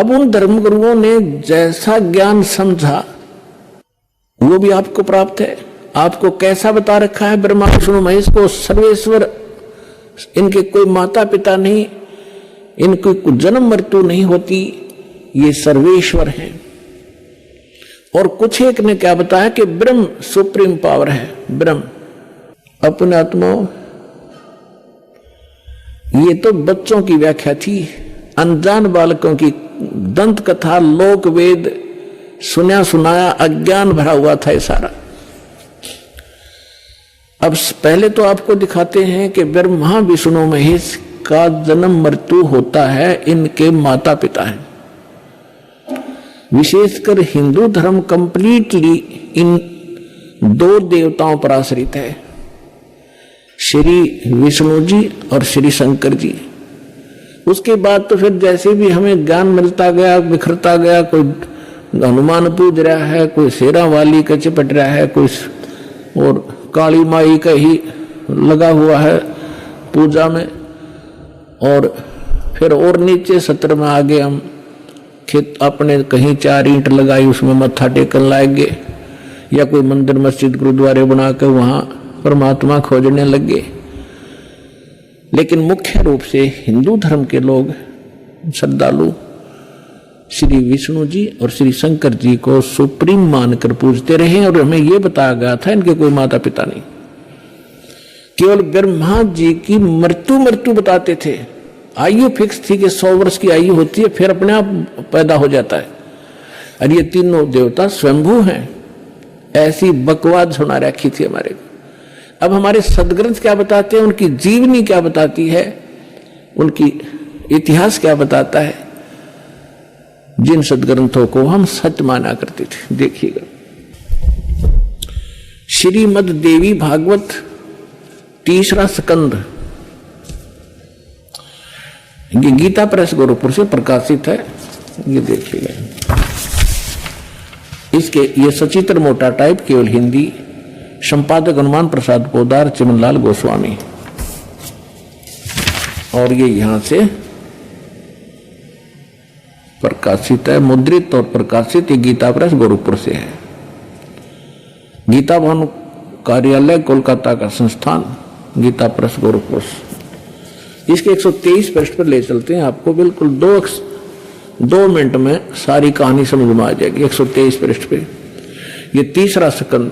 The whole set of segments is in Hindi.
अब उन धर्मगुरुओं ने जैसा ज्ञान समझा वो भी आपको प्राप्त है। आपको कैसा बता रखा है? ब्रह्मा विष्णु महेश को सर्वेश्वर, इनके कोई माता पिता नहीं, इनकी जन्म मृत्यु नहीं होती, ये सर्वेश्वर हैं। और कुछ एक ने क्या बताया कि ब्रह्म सुप्रीम पावर है। ब्रह्म अपने आत्माओं, ये तो बच्चों की व्याख्या थी, अनजान बालकों की दंत कथा, लोक वेद सुना सुनाया अज्ञान भरा हुआ था ये सारा। अब पहले तो आपको दिखाते हैं कि ब्रह्मा विष्णु महेश का जन्म मृत्यु होता है, इनके माता पिता हैं। विशेषकर हिंदू धर्म कंप्लीटली इन दो देवताओं पर आश्रित है, श्री विष्णु जी और श्री शंकर जी। उसके बाद तो फिर जैसे भी हमें ज्ञान मिलता गया, बिखरता गया, कोई हनुमान पूज रहा है, कोई शेरा वाली का चिपट रहा है, कोई और काली माई का ही लगा हुआ है पूजा में, और फिर और नीचे सत्र में आगे हम खेत अपने कहीं 4 ईंट लगाई उसमें मत्था टेकन लाएंगे, या कोई मंदिर मस्जिद गुरुद्वारे बनाकर वहां परमात्मा खोजने लगे। लेकिन मुख्य रूप से हिंदू धर्म के लोग श्रद्धालु श्री विष्णु जी और श्री शंकर जी को सुप्रीम मानकर पूजते रहे। और हमें यह बताया गया था इनके कोई माता पिता नहीं, केवल ब्रह्मा जी की मृत्यु बताते थे। आयु फिक्स थी कि 100 वर्ष की आयु होती है, फिर अपने आप पैदा हो जाता है। और ये तीनों देवता स्वयंभू हैं, ऐसी बकवाद सुना रखी थी हमारे। अब हमारे सदग्रंथ क्या बताते हैं, उनकी जीवनी क्या बताती है, उनकी इतिहास क्या बताता है, जिन सदग्रंथों को हम सच माना करते थे। देखिएगा, श्रीमद् देवी भागवत 3रा स्कंद, ये गीता प्रेस गोरखपुर से प्रकाशित है। ये देखिएगा, इसके ये सचित्र मोटा टाइप, केवल हिंदी, संपादक हनुमान प्रसाद पोदार, चिमनलाल गोस्वामी। और ये यहां से प्रकाशित है, मुद्रित और प्रकाशित। ये गीता प्रेस गोरखपुर से है। गीता भवन कार्यालय कोलकाता का संस्थान, गीता प्रेस गोरखपुर। इसके 123 पृष्ठ पर ले चलते हैं आपको, बिल्कुल 2 मिनट में सारी कहानी समझ में आ जाएगी। 123 पृष्ठ पे ये 3रा स्कंद।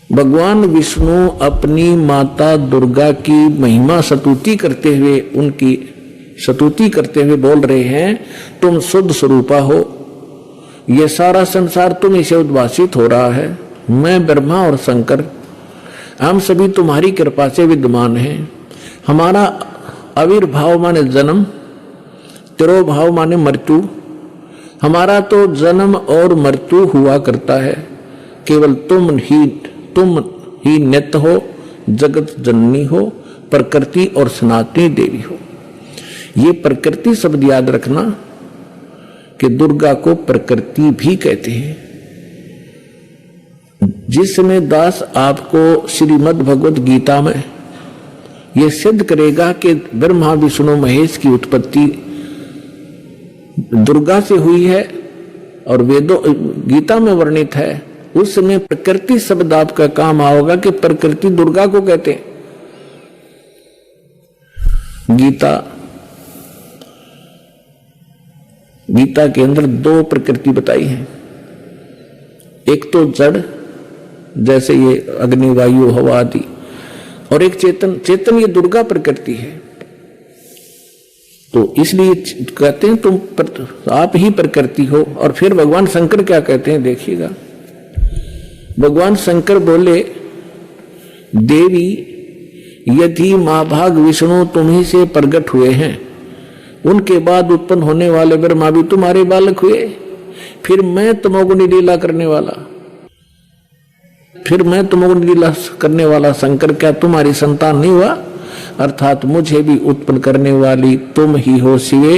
भगवान विष्णु अपनी माता दुर्गा की महिमा स्तुति करते हुए, उनकी स्तुति करते हुए बोल रहे हैं, तुम शुद्ध स्वरूपा हो, ये सारा संसार तुम इसे उद्भासित हो रहा है। मैं ब्रह्मा और शंकर, हम सभी तुम्हारी कृपा से विद्यमान हैं। हमारा आविर्भाव माने जन्म, तिरोभाव माने मृत्यु। हमारा तो जन्म और मृत्यु हुआ करता है, केवल तुम ही नित्य हो, जगत जननी हो, प्रकृति और सनातनी देवी हो। ये प्रकृति शब्द याद रखना कि दुर्गा को प्रकृति भी कहते हैं। जिस समय दास आपको श्रीमद् भगवत गीता में यह सिद्ध करेगा कि ब्रह्मा विष्णु महेश की उत्पत्ति दुर्गा से हुई है और वेदों गीता में वर्णित है, उस समय प्रकृति शब्द आपका काम आओगा कि प्रकृति दुर्गा को कहते हैं। गीता के अंदर 2 प्रकृति बताई है। एक तो जड़, जैसे ये अग्नि वायु हवा आदि, और एक चेतन ये दुर्गा प्रकृति है। तो इसलिए कहते हैं तुम आप ही प्रकृति हो। और फिर भगवान शंकर क्या कहते हैं, देखिएगा। भगवान शंकर बोले, देवी यदि महाभाग विष्णु तुम्ही से प्रकट हुए हैं, उनके बाद उत्पन्न होने वाले ब्रह्मा भी तुम्हारे बालक हुए, फिर मैं तमोगुणी लीला करने वाला शंकर क्या तुम्हारी संतान नहीं हुआ? अर्थात मुझे भी उत्पन्न करने वाली तुम ही हो शिवे।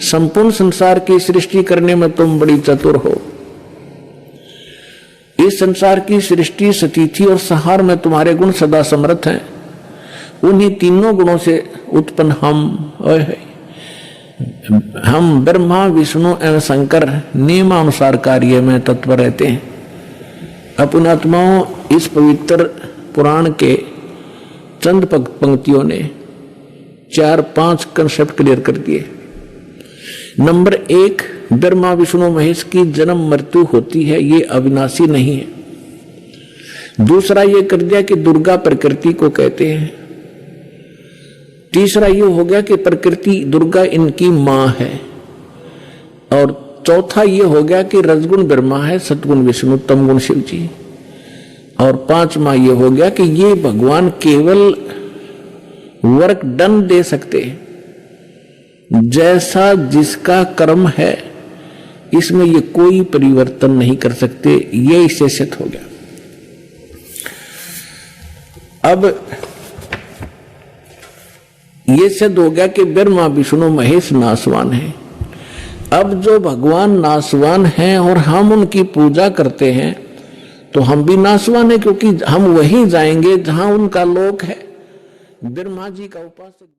संपूर्ण संसार की सृष्टि करने में तुम बड़ी चतुर हो। इस संसार की सृष्टि, स्थिति और संहार में तुम्हारे गुण सदा समर्थ हैं। उन्हीं तीनों गुणों से उत्पन्न हम हम ब्रह्मा विष्णु एवं शंकर नियमानुसार कार्य में तत्पर रहते हैं। अपने आत्माओं, इस पवित्र पुराण के चंद पंक्तियों ने 4-5 कंसेप्ट क्लियर कर दिए। नंबर 1, ब्रह्मा विष्णु महेश की जन्म मृत्यु होती है, ये अविनाशी नहीं है। दूसरा ये कर दिया कि दुर्गा प्रकृति को कहते हैं। तीसरा ये हो गया कि प्रकृति दुर्गा इनकी मां है। और चौथा ये हो गया कि रजगुण ब्रह्मा है, सतगुण विष्णु, तमगुण शिव जी। और 5वां ये हो गया कि ये भगवान केवल वर्क डन दे सकते हैं, जैसा जिसका कर्म है इसमें ये कोई परिवर्तन नहीं कर सकते। ये इससे सिद्ध हो गया। अब ये सिद्ध हो गया कि ब्रह्मा विष्णु महेश नासवान है। अब जो भगवान नासवान हैं और हम उनकी पूजा करते हैं तो हम भी नासवान है, क्योंकि हम वहीं जाएंगे जहां उनका लोक है। ब्रह्मा जी का उपासक